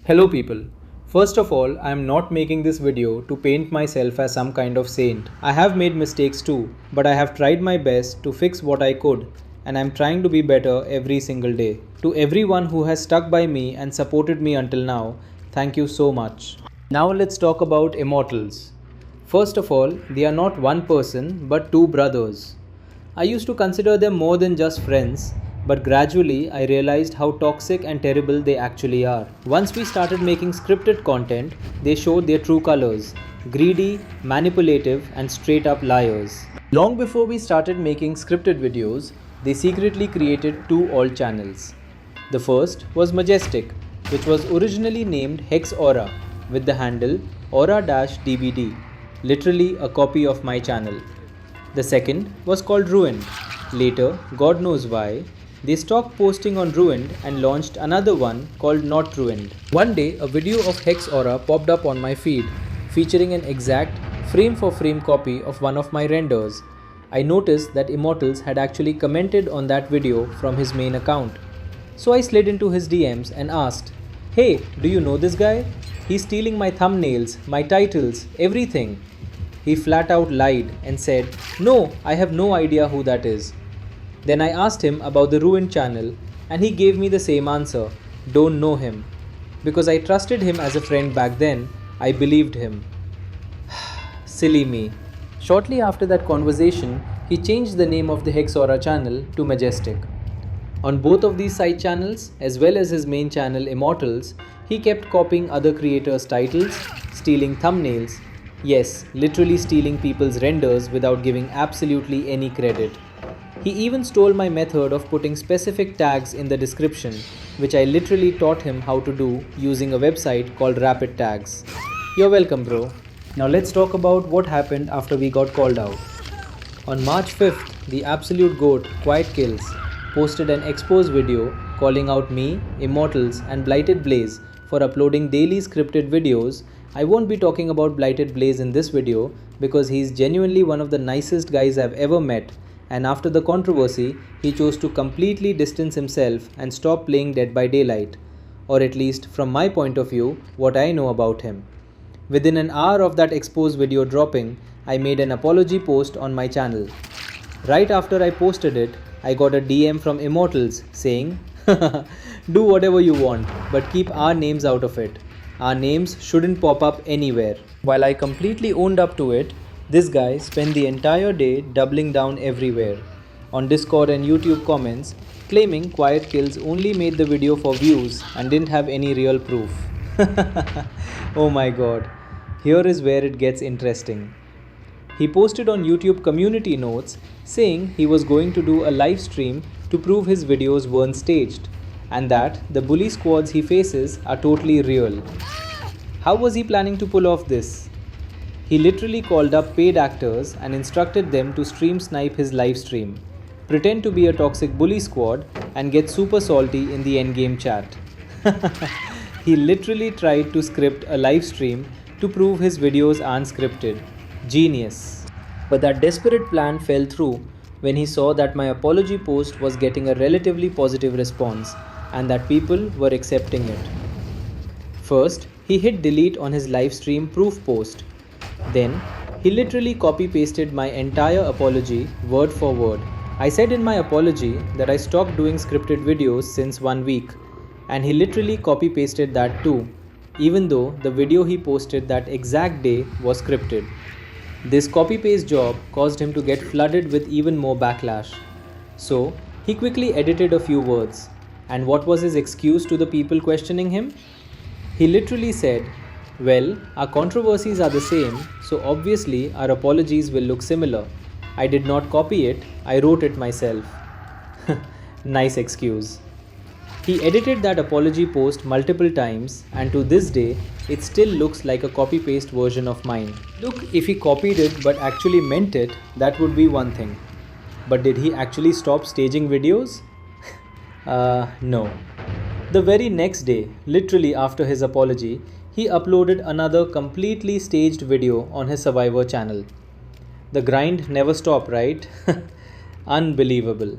Hello people. First of all, I am not making this video to paint myself as some kind of saint. I have made mistakes too, but I have tried my best to fix what I could, and I am trying to be better every single day. To everyone who has stuck by me and supported me until now, thank you so much. Now let's talk about immortals. First of all, they are not one person but two brothers. I used to consider them more than just friends, but gradually I realized how toxic and terrible they actually are. Once we started making scripted content, they showed their true colors: greedy, manipulative, and straight up liars. Long before we started making scripted videos, they secretly created two alt channels. The first was Majestic, which was originally named Hex Aura, with the handle aura-dbd, literally a copy of my channel. The second was called Ruined. Later, God knows why, they stopped posting on Ruined and launched another one called Not Ruined. One day, a video of Hex Aura popped up on my feed, featuring an exact frame for frame copy of one of my renders. I noticed that Immortals had actually commented on that video from his main account. So I slid into his DMs and asked, "Hey, do you know this guy? He's stealing my thumbnails, my titles, everything." He flat out lied and said, "No, I have no idea who that is." Then I asked him about the Ruined channel and he gave me the same answer: "Don't know him." Because I trusted him as a friend back then, I believed him. Silly me. Shortly after that conversation, he changed the name of the Hexaura channel to Majestic. On both of these side channels, as well as his main channel Immortals, he kept copying other creators' titles, stealing thumbnails. Yes, literally stealing people's renders without giving absolutely any credit. He even stole my method of putting specific tags in the description, which I literally taught him how to do using a website called Rapid Tags. You're welcome, bro. Now let's talk about what happened after we got called out. On March 5th, the absolute GOAT, Quiet Kills, posted an expose video calling out me, Immortals, and Blighted Blaze for uploading daily scripted videos. I won't be talking about Blighted Blaze in this video because he's genuinely one of the nicest guys I've ever met, and after the controversy, he chose to completely distance himself and stop playing Dead by Daylight, or at least from my point of view, what I know about him. Within an hour of that expose video dropping, I made an apology post on my channel. Right after I posted it, I got a DM from Immortals saying, "Do whatever you want, but keep our names out of it. Our names shouldn't pop up anywhere." While I completely owned up to it, this guy spent the entire day doubling down everywhere. On Discord and YouTube comments, claiming Quiet Kills only made the video for views and didn't have any real proof. Oh my god, here is where it gets interesting. He posted on YouTube community notes saying he was going to do a live stream to prove his videos weren't staged, and that the bully squads he faces are totally real. How was he planning to pull off this? He literally called up paid actors and instructed them to stream snipe his live stream, pretend to be a toxic bully squad, and get super salty in the endgame chat. He literally tried to script a live stream to prove his videos aren't scripted. Genius. But that desperate plan fell through when he saw that my apology post was getting a relatively positive response and that people were accepting it. First, he hit delete on his live stream proof post. Then, he literally copy-pasted my entire apology word for word. I said in my apology that I stopped doing scripted videos since 1 week, and he literally copy-pasted that too, even though the video he posted that exact day was scripted. This copy-paste job caused him to get flooded with even more backlash. So, he quickly edited a few words. And what was his excuse to the people questioning him? He literally said, "Well, our controversies are the same, so obviously our apologies will look similar. I did not copy it, I wrote it myself." Nice excuse. He edited that apology post multiple times, and to this day, it still looks like a copy-paste version of mine. Look, if he copied it but actually meant it, that would be one thing. But did he actually stop staging videos? No. The very next day, literally after his apology, he uploaded another completely staged video on his Survivor channel. The grind never stopped, right? Unbelievable.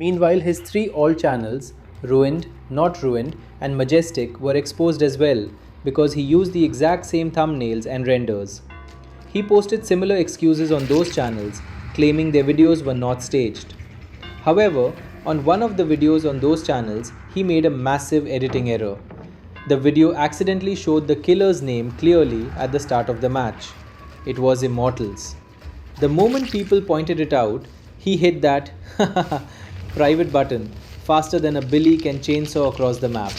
Meanwhile, his 3 alt channels Ruined, Not Ruined, and Majestic were exposed as well because he used the exact same thumbnails and renders. He posted similar excuses on those channels, claiming their videos were not staged. However, on one of the videos on those channels, he made a massive editing error. The video accidentally showed the killer's name clearly at the start of the match. It was Immortals. The moment people pointed it out, he hit that private button faster than a billy can chainsaw across the map.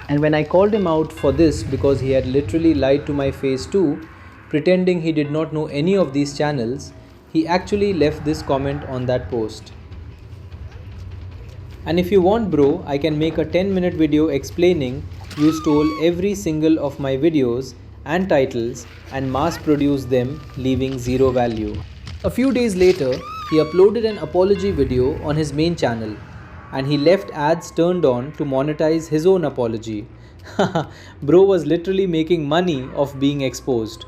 And when I called him out for this because he had literally lied to my face too, pretending he did not know any of these channels, he actually left this comment on that post. And if you want bro, I can make a 10-minute video explaining you stole every single of my videos and titles and mass produced them, leaving zero value. A few days later, he uploaded an apology video on his main channel and he left ads turned on to monetize his own apology. Bro was literally making money off being exposed.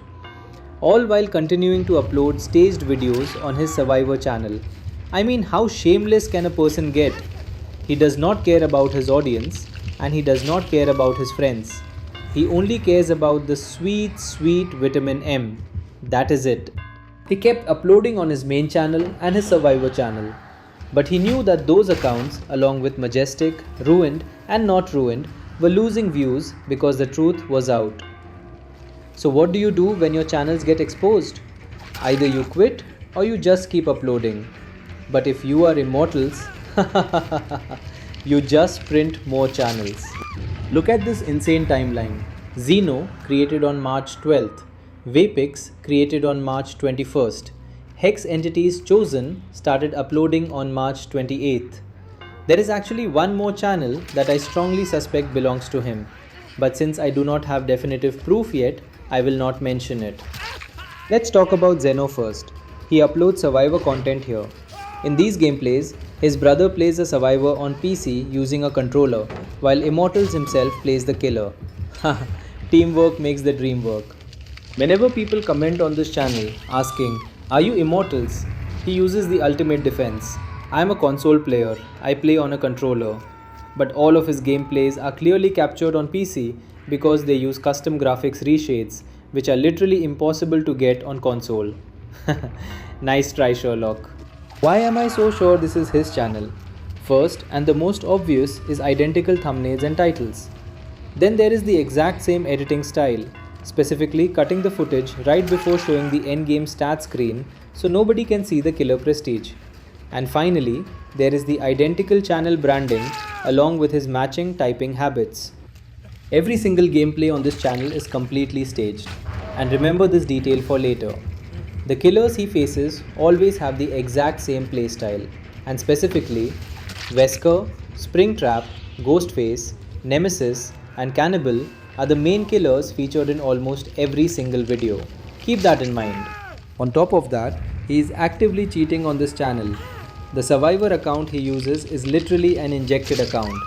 All while continuing to upload staged videos on his Survivor channel. I mean, how shameless can a person get? He does not care about his audience and he does not care about his friends. He only cares about the sweet, sweet vitamin M. That is it. He kept uploading on his main channel and his Survivor channel. But he knew that those accounts, along with Majestic, Ruined, and Not Ruined, were losing views because the truth was out. So what do you do when your channels get exposed? Either you quit or you just keep uploading. But if you are Immortals, you just print more channels. Look at this insane timeline. Xeno created on March 12th. Vapix created on March 21st. Hex Entities Chosen started uploading on March 28th. There is actually one more channel that I strongly suspect belongs to him. But since I do not have definitive proof yet, I will not mention it. Let's talk about Xeno first. He uploads Survivor content here. In these gameplays, his brother plays a Survivor on PC using a controller, while Immortals himself plays the killer. Teamwork makes the dream work. Whenever people comment on this channel asking, "Are you Immortals?" he uses the ultimate defense. I am a console player, I play on a controller. But all of his gameplays are clearly captured on PC because they use custom graphics reshades, which are literally impossible to get on console. Nice try, Sherlock. Why am I so sure this is his channel? First, and the most obvious, is identical thumbnails and titles. Then there is the exact same editing style, specifically cutting the footage right before showing the endgame stats screen so nobody can see the killer prestige. And finally, there is the identical channel branding along with his matching typing habits. Every single gameplay on this channel is completely staged. And remember this detail for later. The killers he faces always have the exact same playstyle, and specifically, Wesker, Springtrap, Ghostface, Nemesis, and Cannibal are the main killers featured in almost every single video. Keep that in mind. On top of that, he is actively cheating on this channel. The Survivor account he uses is literally an injected account.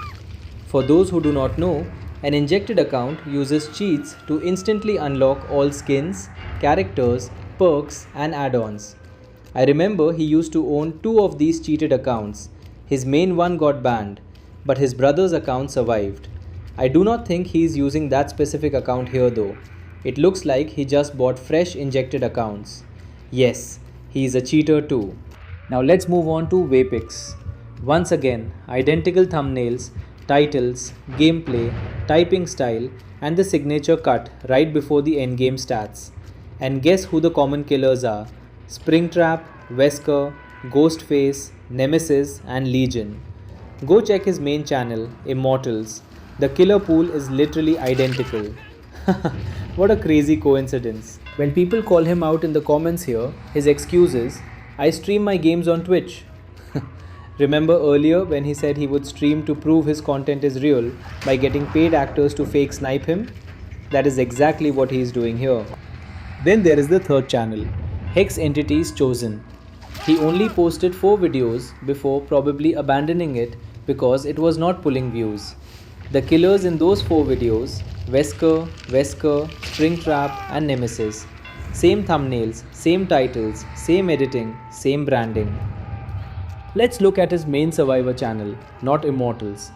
For those who do not know, an injected account uses cheats to instantly unlock all skins, characters, perks, and add-ons. I remember he used to own 2 of these cheated accounts. His main one got banned, but his brother's account survived. I do not think he is using that specific account here though. It looks like he just bought fresh injected accounts. Yes, he is a cheater too. Now let's move on to Vapix. Once again, identical thumbnails, titles, gameplay, typing style, and the signature cut right before the endgame stats. And guess who the common killers are? Springtrap, Wesker, Ghostface, Nemesis, and Legion. Go check his main channel, Immortals. The killer pool is literally identical. What a crazy coincidence. When people call him out in the comments here, his excuse is, "I stream my games on Twitch." Remember earlier when he said he would stream to prove his content is real by getting paid actors to fake snipe him? That is exactly what he is doing here. Then there is the third channel, Hex Entities Chosen. He only posted 4 videos before probably abandoning it because it was not pulling views. The killers in those 4 videos, Wesker, Springtrap, and Nemesis. Same thumbnails, same titles, same editing, same branding. Let's look at his main Survivor channel, Not Immortals.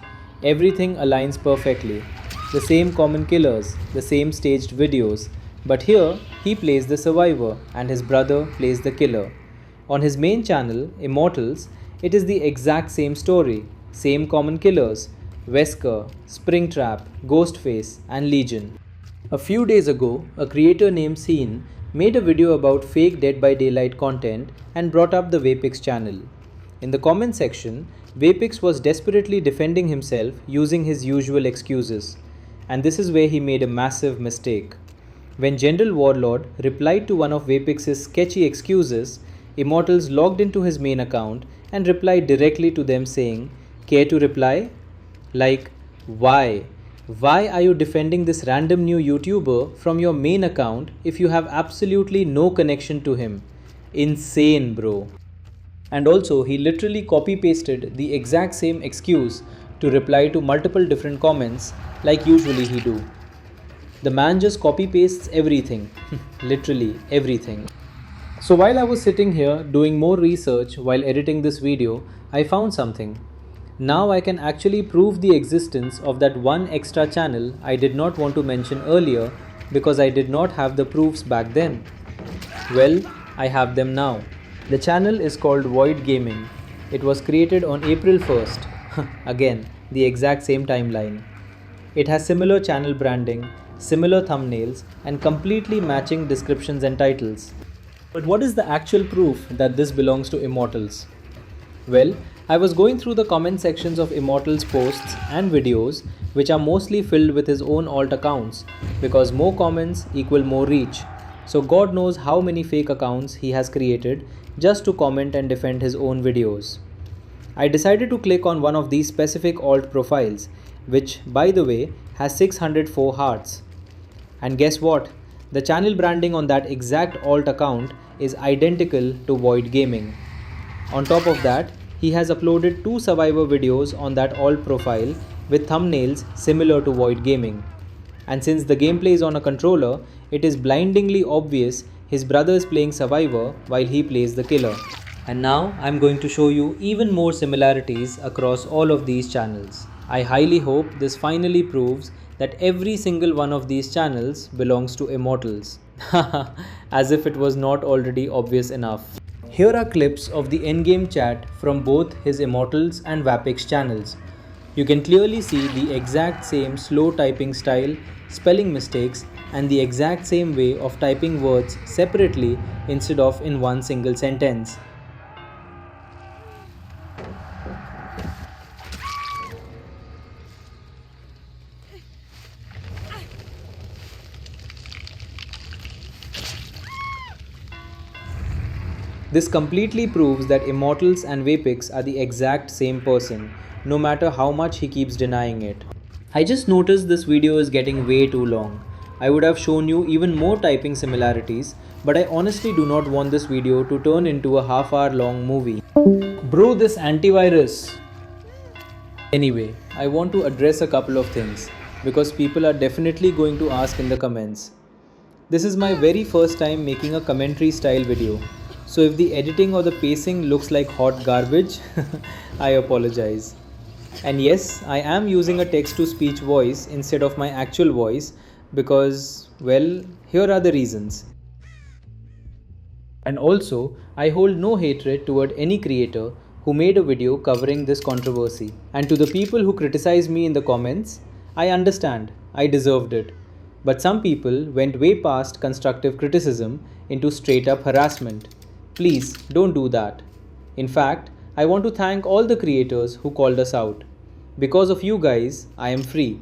Everything aligns perfectly. The same common killers, the same staged videos, but here he plays the survivor and his brother plays the killer. On his main channel, Immortals, it is the exact same story, same common killers Wesker, Springtrap, Ghostface, and Legion. A few days ago, a creator named Scene made a video about fake Dead by Daylight content and brought up the Vapix channel. In the comment section, Vapix was desperately defending himself using his usual excuses. And this is where he made a massive mistake. When General Warlord replied to one of Vapix's sketchy excuses, Immortals logged into his main account and replied directly to them saying, "Care to reply?" Like, why? Why are you defending this random new YouTuber from your main account if you have absolutely no connection to him? Insane, bro. And also, he literally copy pasted the exact same excuse to reply to multiple different comments like usually he do. The man just copy pastes everything, literally everything. So while I was sitting here doing more research while editing this video, I found something. Now I can actually prove the existence of that one extra channel I did not want to mention earlier because I did not have the proofs back then. Well, I have them now. The channel is called Void Gaming. It was created on April 1st. Again, the exact same timeline. It has similar channel branding, similar thumbnails, and completely matching descriptions and titles. But what is the actual proof that this belongs to Immortals? Well, I was going through the comment sections of Immortals' posts and videos, which are mostly filled with his own alt accounts, because more comments equal more reach. So God knows how many fake accounts he has created just to comment and defend his own videos. I decided to click on one of these specific alt profiles, which, by the way, has 604 hearts. And guess what? The channel branding on that exact alt account is identical to Void Gaming. On top of that, he has uploaded 2 survivor videos on that alt profile with thumbnails similar to Void Gaming. And since the gameplay is on a controller, it is blindingly obvious his brother is playing survivor while he plays the killer. And now I'm going to show you even more similarities across all of these channels. I highly hope this finally proves that every single one of these channels belongs to Immortals. As if it was not already obvious enough. Here are clips of the endgame chat from both his Immortals and Vapix channels. You can clearly see the exact same slow typing style, spelling mistakes, and the exact same way of typing words separately instead of in one single sentence. This completely proves that Immortals and Vapix are the exact same person, no matter how much he keeps denying it. I just noticed this video is getting way too long. I would have shown you even more typing similarities, but I honestly do not want this video to turn into a half-hour long movie. Bro, this antivirus! Anyway, I want to address a couple of things, because people are definitely going to ask in the comments. This is my very first time making a commentary style video. So if the editing or the pacing looks like hot garbage, I apologize. And yes, I am using a text-to-speech voice instead of my actual voice because, well, here are the reasons. And also, I hold no hatred toward any creator who made a video covering this controversy. And to the people who criticize me in the comments, I understand, I deserved it. But some people went way past constructive criticism into straight-up harassment. Please don't do that. In fact, I want to thank all the creators who called us out. Because of you guys, I am free.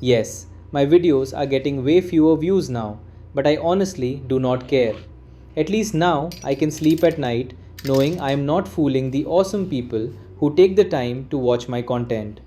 Yes, my videos are getting way fewer views now, but I honestly do not care. At least now I can sleep at night knowing I am not fooling the awesome people who take the time to watch my content.